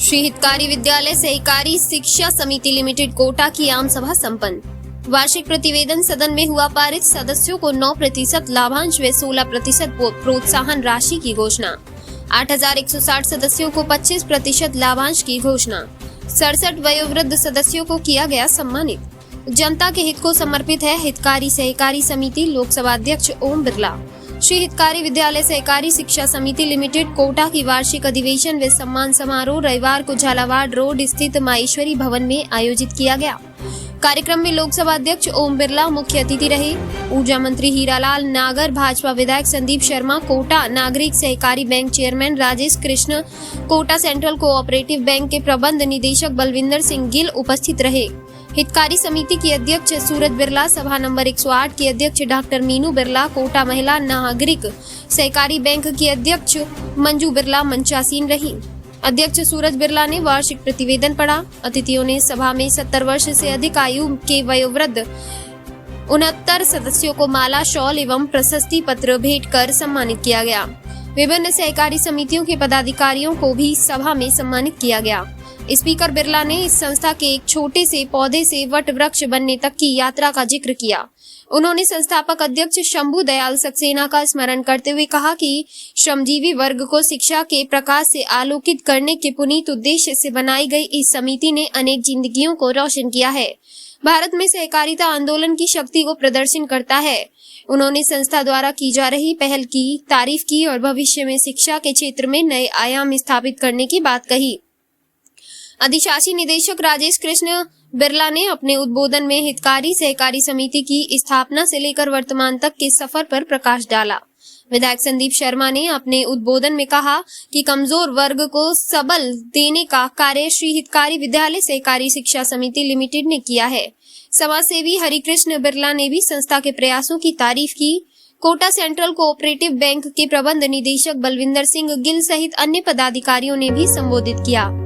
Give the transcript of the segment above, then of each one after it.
श्री हितकारी विद्यालय सहकारी शिक्षा समिति लिमिटेड कोटा की आम सभा संपन्न। वार्षिक प्रतिवेदन सदन में हुआ पारित। सदस्यों को 9% लाभांश व 16% प्रोत्साहन राशि की घोषणा। 8,160 सदस्यों को 25% लाभांश की घोषणा। 67 वयोवृद्ध सदस्यों को किया गया सम्मानित। जनता के हित को समर्पित है हितकारी सहकारी समिति। लोकसभा अध्यक्ष ओम बिरला। श्री हितकारी विद्यालय सहकारी शिक्षा समिति लिमिटेड कोटा की वार्षिक अधिवेशन व सम्मान समारोह रविवार को झालावाड़ रोड स्थित माहेश्वरी भवन में आयोजित किया गया। कार्यक्रम में लोकसभा अध्यक्ष ओम बिरला मुख्य अतिथि रहे। ऊर्जा मंत्री हीरालाल नागर, भाजपा विधायक संदीप शर्मा, कोटा नागरिक सहकारी bank chairman Rajesh Krishna, Kota central cooperative bank के प्रबंध निदेशक बलविंदर सिंह गिल उपस्थित रहे। हितकारी समिति की अध्यक्ष सूरज बिरला, सभा नंबर 108 की अध्यक्ष डॉक्टर मीनू बिरला, कोटा महिला नागरिक सहकारी बैंक की अध्यक्ष मंजू बिरला मंचासीन रही। अध्यक्ष सूरज बिरला ने वार्षिक प्रतिवेदन पढ़ा। अतिथियों ने सभा में 70 वर्ष से अधिक आयु के वयोवृद्ध 69 सदस्यों को माला, शॉल एवं प्रशस्ति पत्र भेंट कर सम्मानित किया गया। विभिन्न सहकारी समितियों के पदाधिकारियों को भी सभा में सम्मानित किया गया। स्पीकर बिरला ने इस संस्था के एक छोटे से पौधे से वट वृक्ष बनने तक की यात्रा का जिक्र किया। उन्होंने संस्थापक अध्यक्ष शंभू दयाल सक्सेना का स्मरण करते हुए कहा कि श्रमजीवी वर्ग को शिक्षा के प्रकाश से आलोकित करने के पुनीत उद्देश्य से बनाई गई इस समिति ने अनेक जिंदगियों को रोशन किया है। भारत में सहकारिता आंदोलन की शक्ति को प्रदर्शन करता है। उन्होंने संस्था द्वारा की जा रही पहल की तारीफ की और भविष्य में शिक्षा के क्षेत्र में नए आयाम स्थापित करने की बात कही। अधिशासी निदेशक राजेश कृष्ण बिरला ने अपने उद्बोधन में हितकारी सहकारी समिति की स्थापना से लेकर वर्तमान तक के सफर पर प्रकाश डाला। विधायक संदीप शर्मा ने अपने उद्बोधन में कहा कि कमजोर वर्ग को सबल देने का कार्य श्री हितकारी विद्यालय सहकारी शिक्षा समिति लिमिटेड ने किया है। समाजसेवी हरिकृष्ण बिरला ने भी संस्था के प्रयासों की तारीफ की। कोटा सेंट्रल कोऑपरेटिव बैंक के प्रबंध निदेशक बलविंदर सिंह गिल सहित अन्य पदाधिकारियों ने भी संबोधित किया।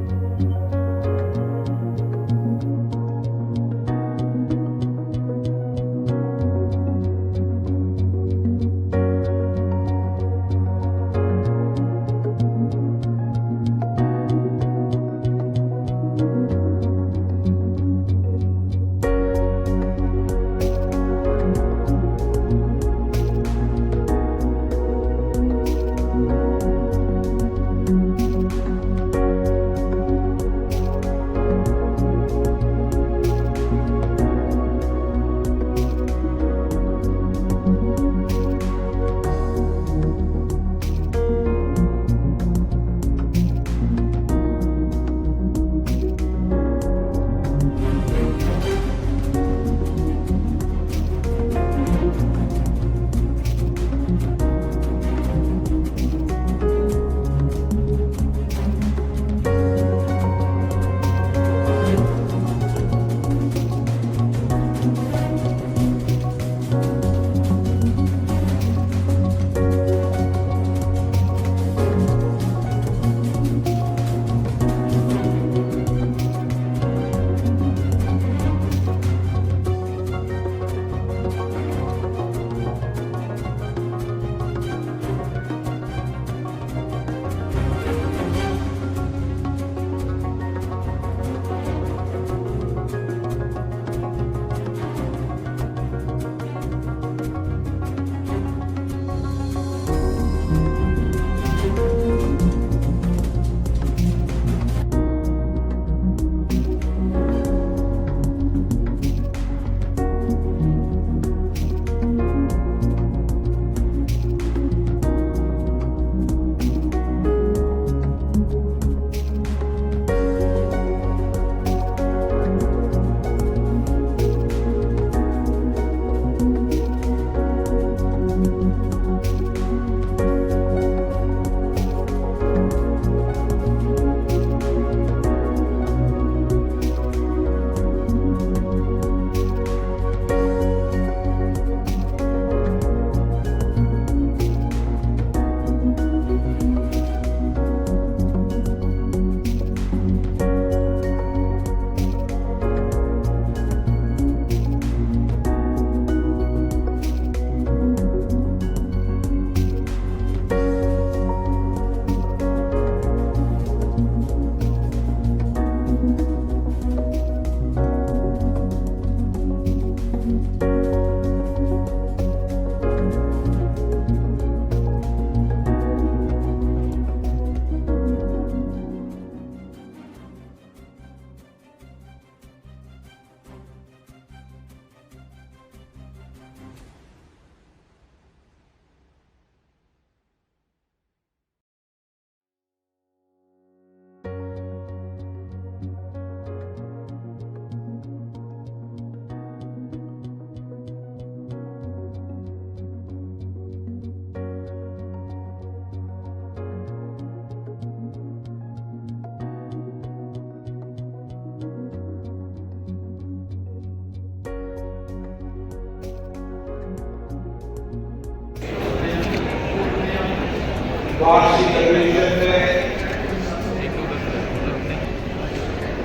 वार्षिक अधिवेशन में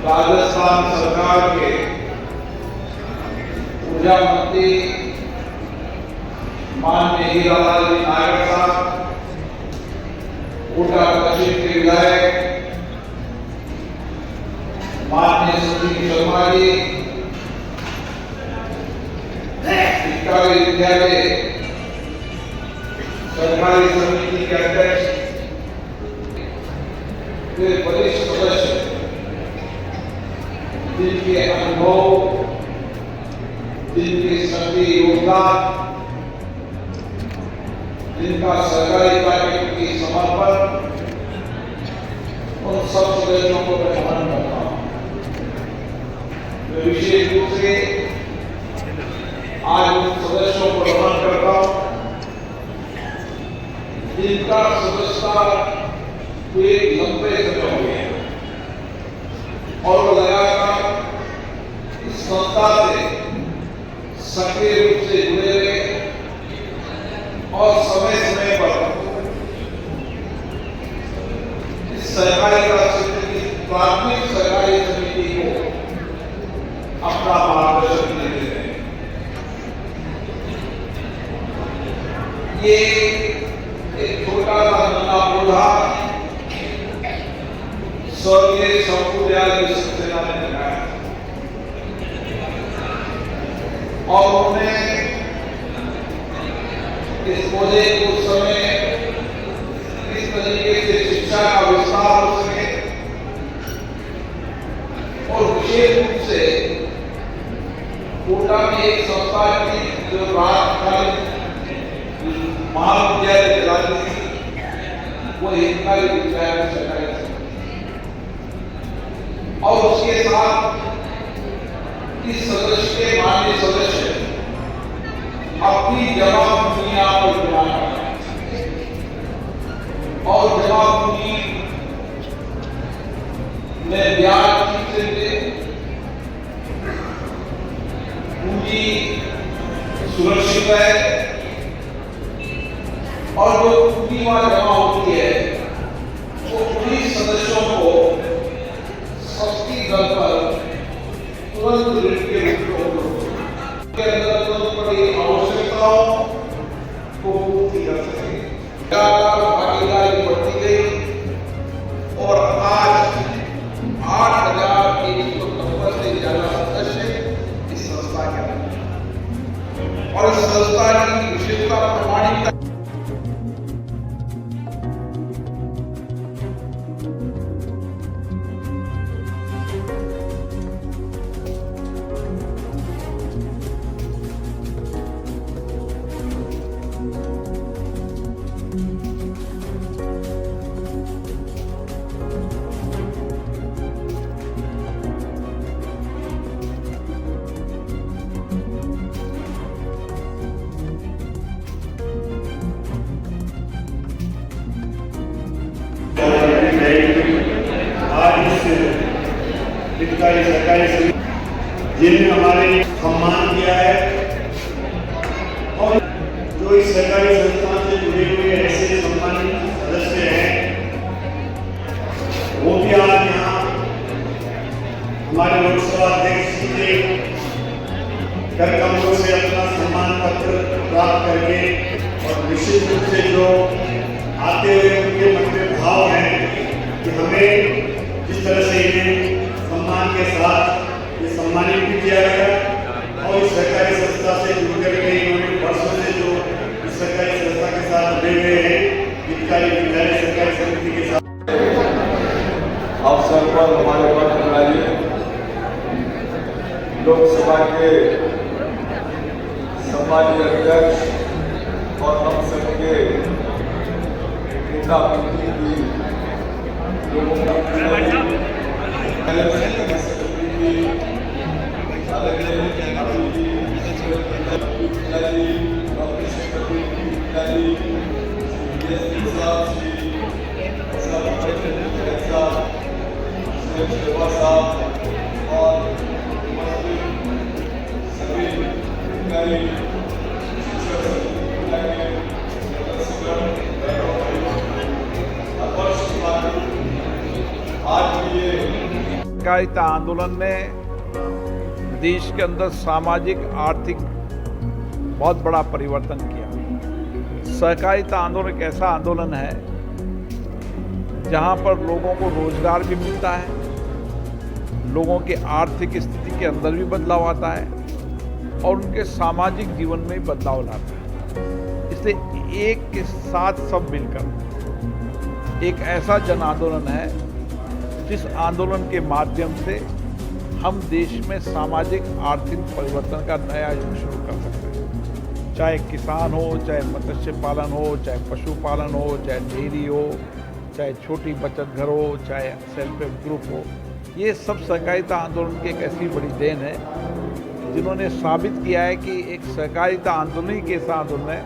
राजस्थान सरकार के ऊर्जा मंत्री माननीय हीरालाल जी नायक साहब, कोटा पश्चिम के विधायक माननीय सुनील शर्मा जी, सरकारी विद्यालय सरकारी समिति के अध्यक्ष, वे वरिष्ठ सदस्य जिनके अनुभव, जिनके सक्रिय योगदान, जिनका सरकारी कार्य के प्रति समर्पण, उन सब सदस्यों को मैं नमन करता हूँ। मैं विशेष रूप से आज उन सदस्यों को नमन करता हूँ जिनका सदस्यता एक लंबे समय हो गया और वो लगातार इस संस्था से सक्रिय रूप से जुड़े रहे और समय समय पर इस सहकारिता क्षेत्र की प्राथमिक सहकारी समिति को अपना मार्गदर्शन देते रहे। ये एक छोटा सा नन्हा पौधा स्वर्गीय शंकुदयाल जी सक्सेना ने लगाया और उन्होंने इस पौधे को उस समय इस तरीके से शिक्षा का विस्तार हो सके और विशेष रूप से कोटा में एक संस्था की जो राजकालीन महाविद्यालय चलाती थी वो हितकारी विद्यालय सरकारी और उसके साथ इस सदस्य के माननीय सदस्य अपनी जवाबदेही पर जुड़ा और जवाबदेही में ब्याज ठीक से दे, पूंजी सुरक्षित है और जो पूंजी वहां जमा होती है वो पूरी सदस्यों को सस्ती दर पर तुरंत ऋण के रूप में के अंदर पड़ी आवश्यकताओं को पूर्ति कर सके। भागीदारी बढ़ती गई और आज 8,190 से ज्यादा सदस्य इस संस्था के अंदर और इस संस्था की विशेषता प्रमाणिकता सरकारी जिन्होंने हमारे सम्मान किया है और जो इस सरकारी संस्थान से जुड़े हुए ऐसे सम्मानित सदस्य हैं वो भी आज यहाँ हमारे लोकसभा अध्यक्ष जी के कर कमरों से अपना सम्मान पत्र प्राप्त करके और निश्चित रूप से जो आते हुए उनके मन में भाव है कि हमें जिस तरह से इन्हें सम्मान के साथ ये सम्मानित भी किया गया और इस सरकारी संस्था से जुड़ करके इन्होंने वर्षों से जो इस सरकारी संस्था के साथ जुड़े हुए हैं हितकारी विद्यालय सरकारी समिति के साथ अवसर पर हमारे पास लोकसभा के सम्मानित अध्यक्ष और हम सबके नेता मंत्री की लोगों सहकारिता आंदोलन ने देश के अंदर सामाजिक आर्थिक बहुत बड़ा परिवर्तन किया। सहकारिता आंदोलन एक ऐसा आंदोलन है जहां पर लोगों को रोजगार भी मिलता है, लोगों के आर्थिक स्थिति के अंदर भी बदलाव आता है और उनके सामाजिक जीवन में भी बदलाव लाता है। इसलिए एक के साथ सब मिलकर एक ऐसा जन आंदोलन है जिस आंदोलन के माध्यम से हम देश में सामाजिक आर्थिक परिवर्तन का नया युग शुरू कर सकते हैं। चाहे किसान हो, चाहे मत्स्य पालन हो, चाहे पशुपालन हो, चाहे डेयरी हो, चाहे छोटी बचत घर हो, चाहे सेल्फ हेल्प ग्रुप हो, ये सब सहकारिता आंदोलन की एक ऐसी बड़ी देन है जिन्होंने साबित किया है कि एक सहकारिता आंदोलन ही एक ऐसा आंदोलन है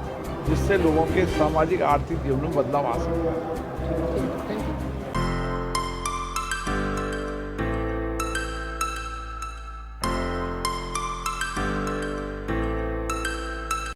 जिससे लोगों के सामाजिक आर्थिक जीवन में बदलाव आ सकता है।